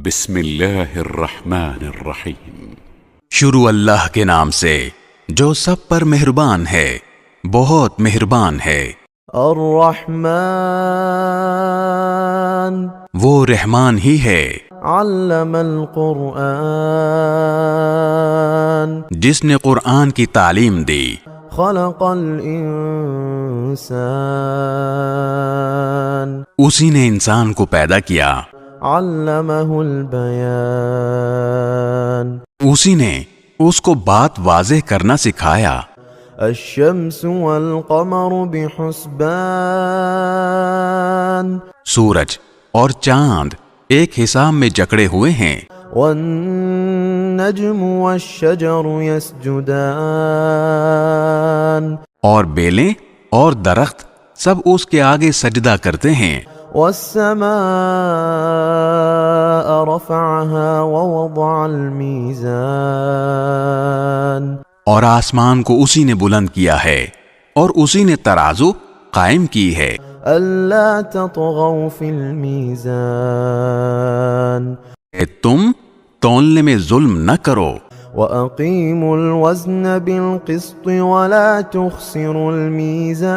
بسم اللہ الرحمن الرحیم۔ شروع اللہ کے نام سے جو سب پر مہربان ہے، بہت مہربان ہے۔ الرحمن، وہ رحمان ہی ہے علم القرآن، جس نے قرآن کی تعلیم دی۔ خلق الانسان، اسی نے انسان کو پیدا کیا۔ علمہ البیان، اسی نے اس کو بات واضح کرنا سکھایا۔ الشمس والقمر بحسبان، سورج اور چاند ایک حساب میں جکڑے ہوئے ہیں۔ والنجم والشجر يسجدان، اور بیلیں اور درخت سب اس کے آگے سجدہ کرتے ہیں۔ والسماء رفعها ووضع الميزان، اور آسمان کو اسی نے بلند کیا ہے اور اسی نے ترازو قائم کی ہے۔ ألا تطغوا في الميزان، کہ تم تولنے میں ظلم نہ کرو۔ وأقيموا الوزن بالقسط ولا تخسروا الميزان،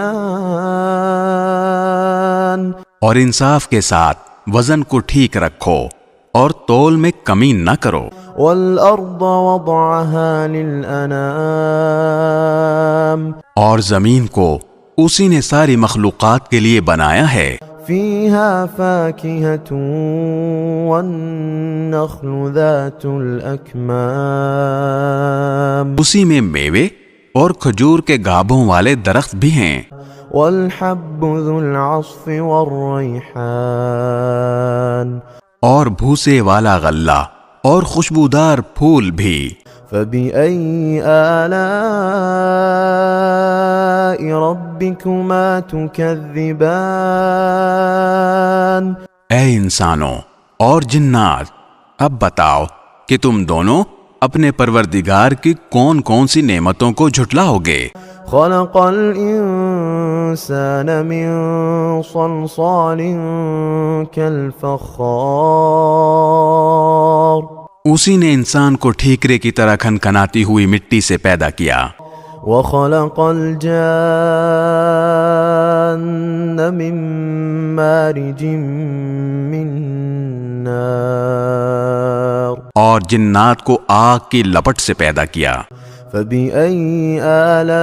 اور انصاف کے ساتھ وزن کو ٹھیک رکھو اور تول میں کمی نہ کرو۔ والأرض وضعها للأنام، اور زمین کو اسی نے ساری مخلوقات کے لیے بنایا ہے۔ فيها فاكهة والنخل ذات الأكمام، اسی میں میوے اور کھجور کے گابھوں والے درخت بھی ہیں۔ والحب ذو العصف والريحان، اور بھوسے والا غلہ اور خوشبودار پھول بھی۔ فبأي آلاء ربكما تكذبان، اے انسانوں اور جنات، اب بتاؤ کہ تم دونوں اپنے پروردگار کی کون کون سی نعمتوں کو جھٹلاؤ گے۔ خلق الإنسان من صلصال كالفخار، اسی نے انسان کو ٹھیکرے کی طرح کھنکھناتی ہوئی مٹی سے پیدا کیا۔ وخلق الجان من مارج من نار، اور جنات کو آگ کی لپٹ سے پیدا کیا۔ فبأي آلاء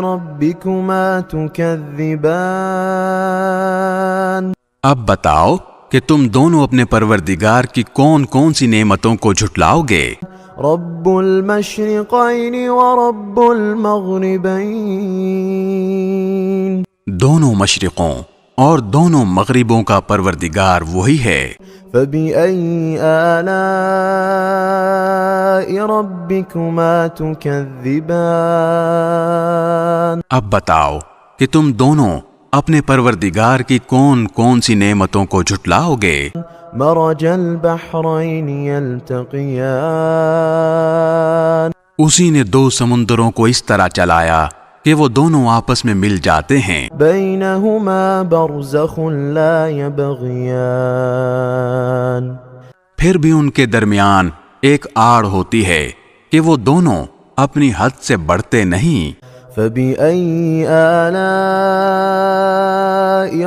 ربكما تكذبان، اب بتاؤ کہ تم دونوں اپنے پروردگار کی کون کون سی نعمتوں کو جھٹلاؤ گے۔ رب المشرقين ورب المغربين، دونوں مشرقوں اور دونوں مغربوں کا پروردگار وہی ہے۔ فبأي آلاء ربكما تكذبان، اب بتاؤ کہ تم دونوں اپنے پروردگار کی کون کون سی نعمتوں کو جھٹلاؤ گے۔ مرج البحرين يلتقيان، اسی نے دو سمندروں کو اس طرح چلایا کہ وہ دونوں آپس میں مل جاتے ہیں۔ بينهما برزخ لا يبغيان، پھر بھی ان کے درمیان ایک آڑ ہوتی ہے کہ وہ دونوں اپنی حد سے بڑھتے نہیں۔ فبأي آلاء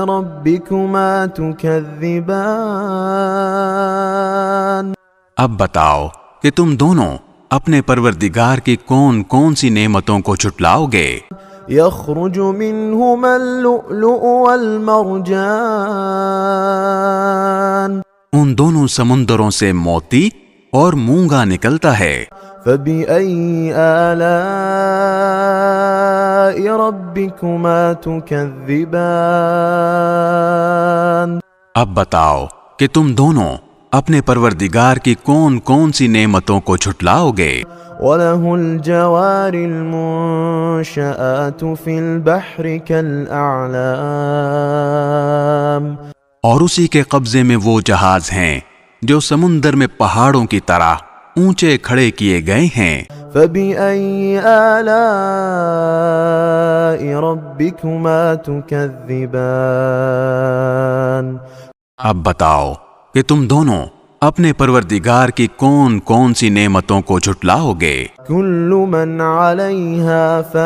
ربكما تكذبان، اب بتاؤ کہ تم دونوں اپنے پروردگار کی کون کون سی نعمتوں کو جھٹلاؤ گے۔ يخرج منهما اللؤلؤ والمرجان، ان دونوں سمندروں سے موتی اور مونگا نکلتا ہے۔ فبأي آلاء ربكما تكذبان، اب بتاؤ کہ تم دونوں اپنے پروردگار کی کون کون سی نعمتوں کو جھٹلاؤ گے۔ وله الجوار المنشآت في البحر كالأعلام، اور اسی کے قبضے میں وہ جہاز ہیں جو سمندر میں پہاڑوں کی طرح اونچے کھڑے کیے گئے ہیں۔ فبأي آلاء ربكما تكذبان، اب بتاؤ کہ تم دونوں اپنے پروردگار کی کون کون سی نعمتوں کو جھٹلاؤ گے؟ كل من عليها فان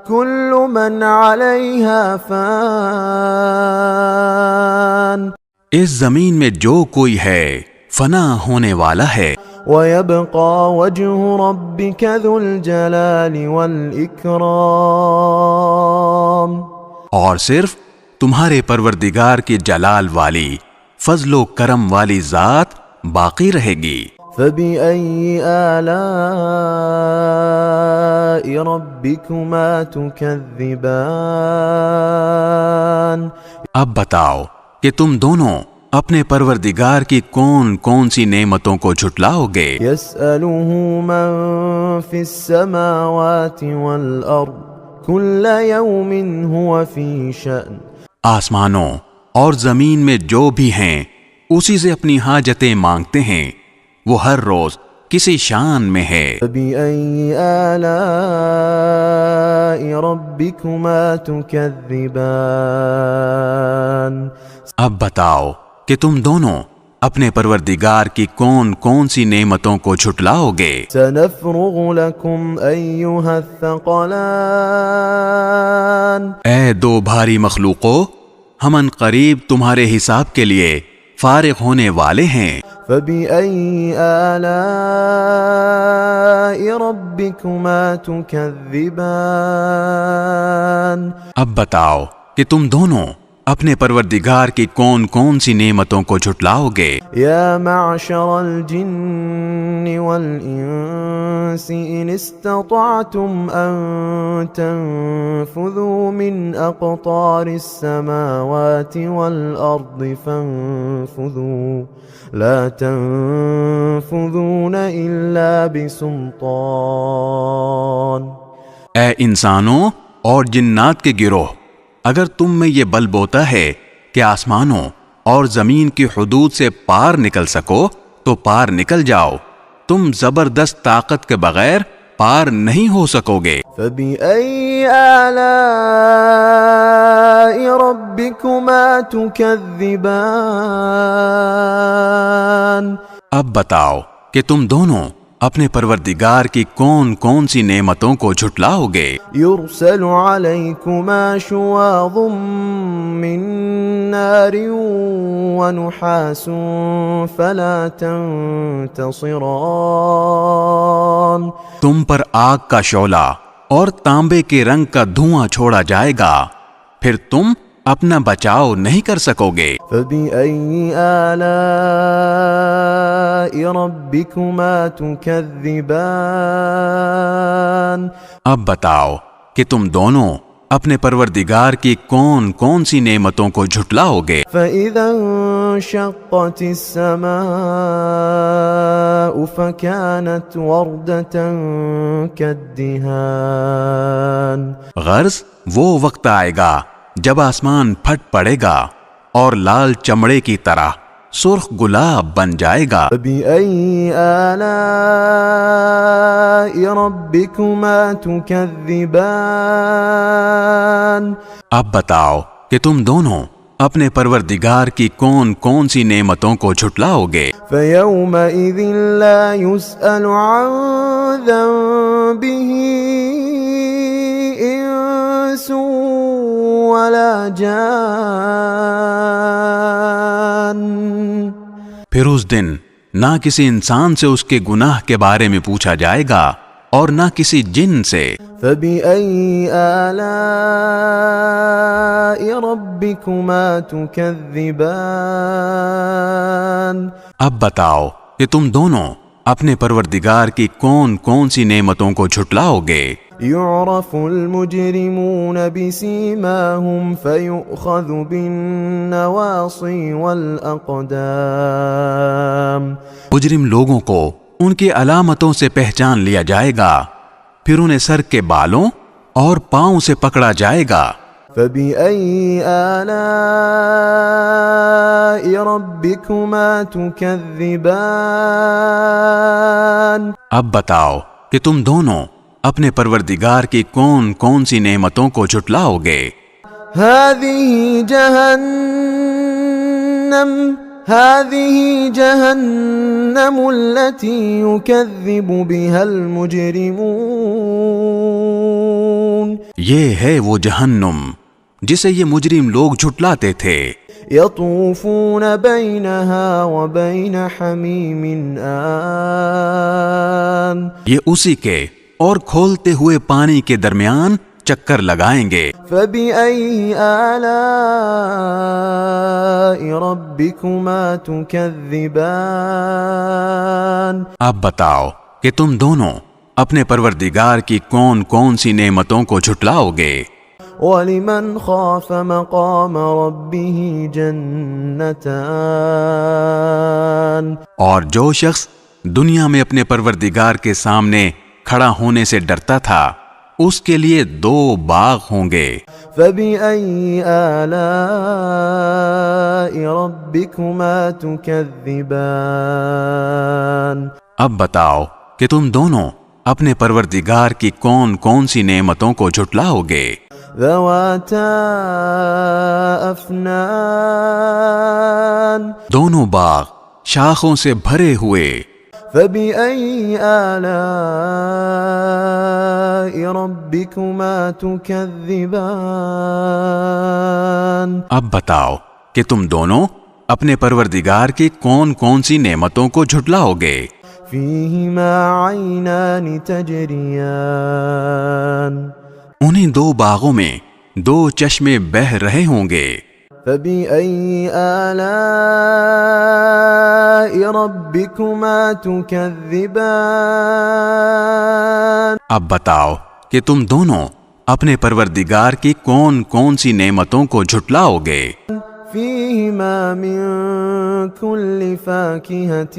كل من عليها فان اس زمین میں جو کوئی ہے فنا ہونے والا ہے، ويبقى وجه ربك ذو الجلال والإكرام اور صرف تمہارے پروردگار کی جلال والی فضل و کرم والی ذات باقی رہے گی۔ فبأي آلاء ربكما تكذبان اب بتاؤ کہ تم دونوں اپنے پروردگار کی کون کون سی نعمتوں کو جھٹلاؤ گے؟ يسأله من في السماوات والأرض كل يوم هو في شأن آسمانوں اور زمین میں جو بھی ہیں اسی سے اپنی حاجتیں مانگتے ہیں، وہ ہر روز کسی شان میں ہے۔ فبأي آلاء ربكما تكذبان اب بتاؤ کہ تم دونوں اپنے پروردگار کی کون کون سی نعمتوں کو جھٹلاؤ گے؟ سنفرغ لكم أيها الثقلان اے دو بھاری مخلوقوں، ہم ان قریب تمہارے حساب کے لیے فارغ ہونے والے ہیں۔ فبأي آلاء ربكما تكذبان اب بتاؤ کہ تم دونوں اپنے پروردگار کی کون کون سی نعمتوں کو جھٹلاؤ گے؟ يا معشر الجن والإنس إن استطعتم أن تنفذوا من أقطار السماوات والأرض فانفذوا لا تنفذون إلا بسلطان اے انسانوں اور جنات کے گروہ، اگر تم میں یہ بل بوتا ہے کہ آسمانوں اور زمین کی حدود سے پار نکل سکو تو پار نکل جاؤ، تم زبردست طاقت کے بغیر پار نہیں ہو سکو گے۔ فبأي آلاء ربكما تكذبان اب بتاؤ کہ تم دونوں اپنے پروردگار کی کون کون سی نعمتوں کو جھٹلاؤ گے؟ يرسل عليكما شواظ من نار ونحاس فلا تنتصران تم پر آگ کا شعلہ اور تانبے کے رنگ کا دھواں چھوڑا جائے گا، پھر تم اپنا بچاؤ نہیں کر سکو گے۔ فبأي آلاء ربكما تكذبان اب بتاؤ کہ تم دونوں اپنے پروردگار کی کون کون سی نعمتوں کو جھٹلاؤ گے؟ فإذا انشقت السماء فكانت وردة كالدهان غرض وہ وقت آئے گا جب آسمان پھٹ پڑے گا اور لال چمڑے کی طرح سرخ گلاب بن جائے گا۔ فبأي آلاء ربكما تكذبان اب بتاؤ کہ تم دونوں اپنے پروردگار کی کون کون سی نعمتوں کو جھٹلاؤ گے؟ فيومئذ لا يسأل عن ذنبه إنس ولا جان پھر اس دن نہ کسی انسان سے اس کے گناہ کے بارے میں پوچھا جائے گا اور نہ کسی جن سے۔ فبأي آلاء ربكما تكذبان اب بتاؤ کہ تم دونوں اپنے پروردگار کی کون کون سی نعمتوں کو جھٹلاؤ گے؟ يعرف المجرمون بسيماهم فيؤخذ بالنواصي والأقدام مجرم لوگوں کو ان کی علامتوں سے پہچان لیا جائے گا، پھر انہیں سر کے بالوں اور پاؤں سے پکڑا جائے گا۔ فبأي آلاء ربكما تكذبان اب بتاؤ کہ تم دونوں اپنے پروردگار کی کون کون سی نعمتوں کو جھٹلاؤ گے؟ هذه جهنم التي يكذب بها المجرمون. یہ ہے وہ جہنم جسے یہ مجرم لوگ جھٹلاتے تھے. يطوفون بينها وبين حميم آن. یہ اسی کے اور کھولتے ہوئے پانی کے درمیان چکر لگائیں گے. فبأي آلاء ربكما تكذبان. اب بتاؤ کہ تم دونوں اپنے پروردگار کی کون کون سی نعمتوں کو جھٹلاؤ گے. وَلِمَنْ خَافَ مَقَامَ رَبِّهِ جَنَّتَانِ. اور جو شخص دنیا میں اپنے پروردگار کے سامنے کھڑا ہونے سے ڈرتا تھا اس کے لیے 2 باغ ہوں گے. فَبِأَيِّ آلَاءِ رَبِّكُمَا تُكَذِّبَانِ. اب بتاؤ کہ تم دونوں اپنے پروردگار کی کون کون سی نعمتوں کو جھٹلاؤ گے. ذَوَاتَا أَفْنَانٍ. دونوں باغ شاخوں سے بھرے ہوئے. فَبِأَيِّ آلَاءِ رَبِّكُمَا تُكَذِّبَانِ. اب بتاؤ کہ تم دونوں اپنے پروردگار کی کون کون سی نعمتوں کو جھٹلاؤ گے. فِيهِمَا عَيْنَانِ تَجْرِيَانِ. انہی 2 باغوں میں 2 چشمے بہہ رہے ہوں گے. فَبِأَيِّ آلَاءِ رَبِّكُمَا تُكَذِّبَانِ. اب بتاؤ کہ تم دونوں اپنے پروردگار کی کون کون سی نعمتوں کو جھٹلاؤ گے. فِيهِمَا مِن كُلِّ فَاكِهَةٍ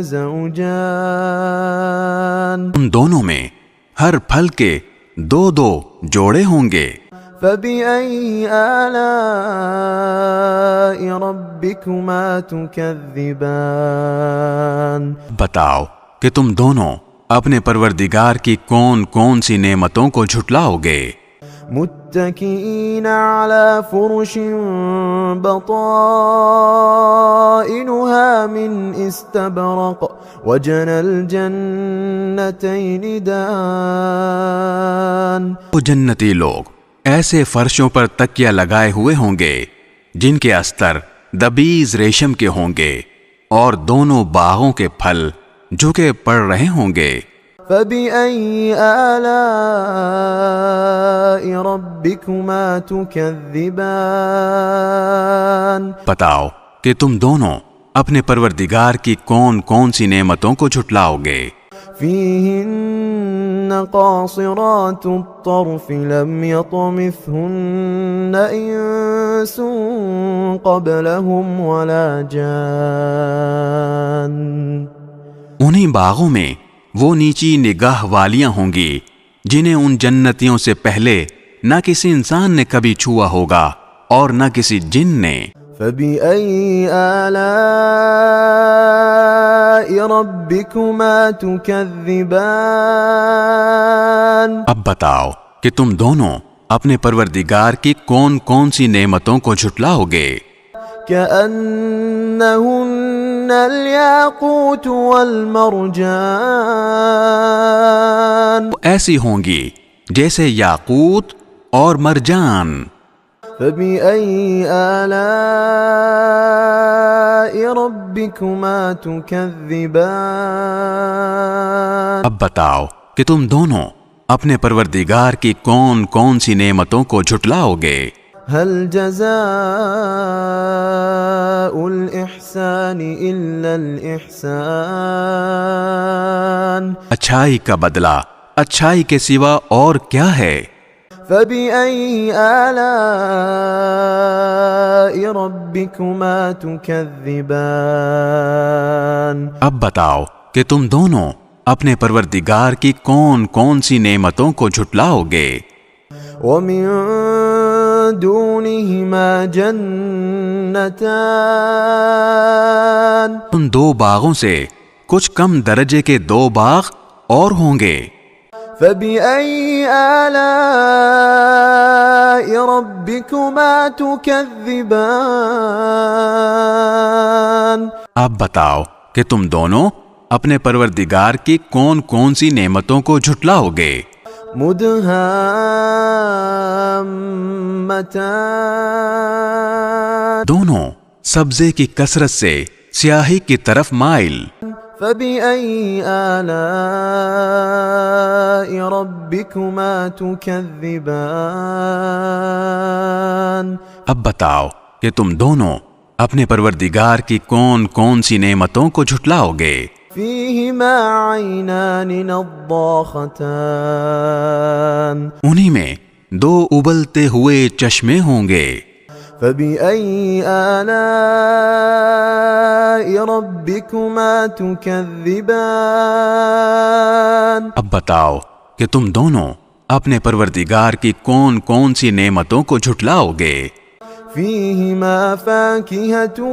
زَوْجَانِ. ان دونوں میں ہر پھل کے 2 جوڑے ہوں گے. فَبِأَيِّ آلَاءِ رَبِّكُمَا تُكَذِّبَانِ. بتاؤ کہ تم دونوں اپنے پروردگار کی کون کون سی نعمتوں کو جھٹلاؤ گے. متكئين على فرش بطائنها من استبرق وجنى الجنتين دان. وہ جنتی لوگ ایسے فرشوں پر تکیہ لگائے ہوئے ہوں گے جن کے استر دبیز ریشم کے ہوں گے اور دونوں باغوں کے پھل جھکے پڑ رہے ہوں گے. فَبِأَيِّ آلَاءِ رَبِّكُمَا تُكَذِّبَانِ. بتاؤ کہ تم دونوں اپنے پروردگار کی کون کون سی نعمتوں کو جھٹلاؤ گے. فِيهِنَّ قَاصِرَاتُ الطَّرْفِ لَمْ يَطْمِثْهُنَّ إِنسٌ قَبْلَهُمْ وَلَا جَانٌّ. انہی باغوں میں وہ نیچی نگاہ والیاں ہوں گی جنہیں ان جنتیوں سے پہلے نہ کسی انسان نے کبھی چھوا ہوگا اور نہ کسی جن نے. فَبِأَيِّ آلَاءِ رَبِّكُمَا تُكَذِّبَانِ. اب بتاؤ کہ تم دونوں اپنے پروردگار کی کون کون سی نعمتوں کو جھٹلاؤ گے. كَأَنَّهُنَّ الْيَاقُوتُ وَالْمَرْجَانُ. ایسی ہوں گی جیسے یاقوت اور مرجان. فَبِأَيِّ آلَاءِ رَبِّكُمَا تُكَذِّبَانِ. اب بتاؤ کہ تم دونوں اپنے پروردگار کی کون کون سی نعمتوں کو جھٹلاؤ گے. هل جزاء الإحسان إلا الإحسان. اچھائی کا بدلہ اچھائی کے سوا اور کیا ہے. فَبِأَيِّ آلَاءِ رَبِّكُمَا تُكَذِّبَانِ. اب بتاؤ کہ تم دونوں اپنے پروردگار کی کون کون سی نعمتوں کو جھٹلاؤ گے. وَمِن دُونِهِمَا جَنَّتَانِ. ان 2 باغوں سے کچھ کم درجے کے 2 باغ اور ہوں گے. فبأي آلاء ربكما تكذبان؟ اب بتاؤ کہ تم دونوں اپنے پروردگار کی کون کون سی نعمتوں کو جھٹلاؤ گے؟ مدہامتان، دونوں سبزے کی کثرت سے سیاہی کی طرف مائل۔ فبأي آلاء ربكما تكذبان؟ اب بتاؤ کہ تم دونوں اپنے پروردگار کی کون کون سی نعمتوں کو جھٹلاؤ گے؟ فيهما عينان نضاختان، انہی میں دو ابلتے ہوئے چشمے ہوں گے۔ فبأي آلاء ربكما تكذبان؟ اب بتاؤ کہ تم دونوں اپنے پروردگار کی کون کون سی نعمتوں کو جھٹلاؤ گے؟ فيهما فاكهة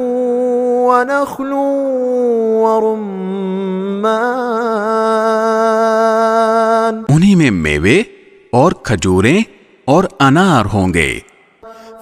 ونخل ورمان، انہی میں میوے اور کھجوریں اور انار ہوں گے۔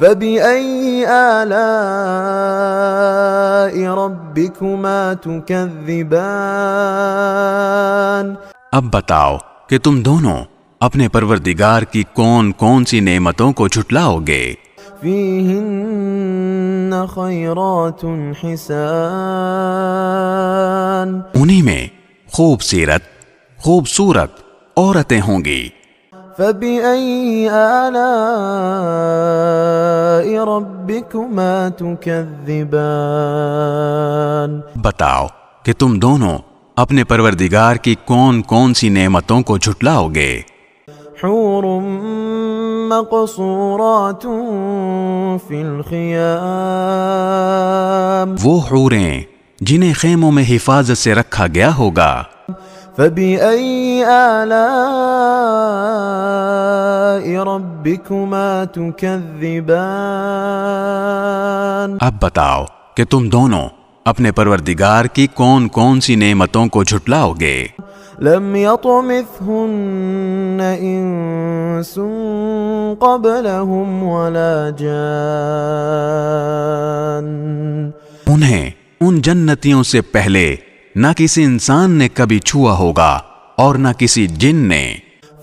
فبأي آلاء ربكما تكذبان؟ اب بتاؤ کہ تم دونوں اپنے پروردگار کی کون کون سی نعمتوں کو جھٹلاؤ گے؟ فيهن خيرات حسان، انہی میں خوبصورت عورتیں ہوں گی۔ فبأي آلاء ربكما تكذبان؟ بتاؤ کہ تم دونوں اپنے پروردگار کی کون کون سی نعمتوں کو جھٹلاؤ گے؟ حور مقصورات في الخيام، وہ حوریں جنہیں خیموں میں حفاظت سے رکھا گیا ہوگا۔ فبأي آلاء ربكما تكذبان؟ اب بتاؤ کہ تم دونوں اپنے پروردگار کی کون کون سی نعمتوں کو جھٹلاؤ گے؟ لم يطمثهن انس قبلهم ولا جان، انہیں ان جنتیوں سے پہلے نہ کسی انسان نے کبھی چھوا ہوگا اور نہ کسی جن نے۔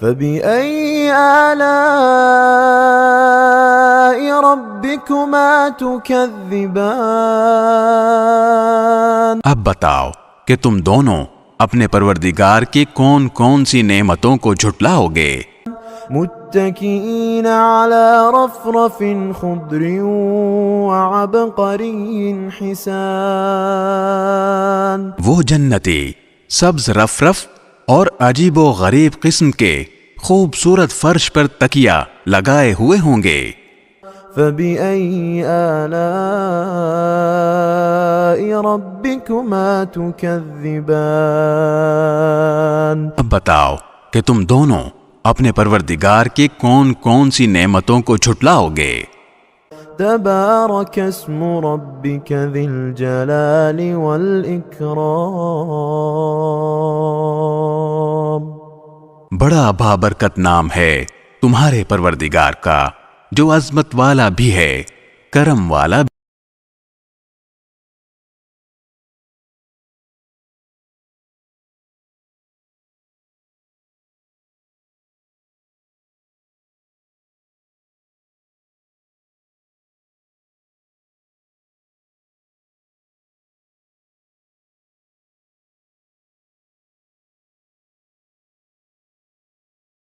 فبأي آلاء ربكما تكذبان؟ اب بتاؤ کہ تم دونوں اپنے پروردگار کی کون کون سی نعمتوں کو جھٹلاؤ گے؟ متكئين على رفرف خضر وعبقري حسان، وہ جنتی سبز رف اور عجیب و غریب قسم کے خوبصورت فرش پر تکیہ لگائے ہوئے ہوں گے۔ فبأي آلاء ربكما تكذبان؟ اب بتاؤ کہ تم دونوں اپنے پروردگار کی کون کون سی نعمتوں کو جھٹلاؤ گے؟ تبارك اسم ربك ذي الجلال والإكرام، بڑا بابرکت نام ہے تمہارے پروردگار کا جو عظمت والا بھی ہے، کرم والا بھی۔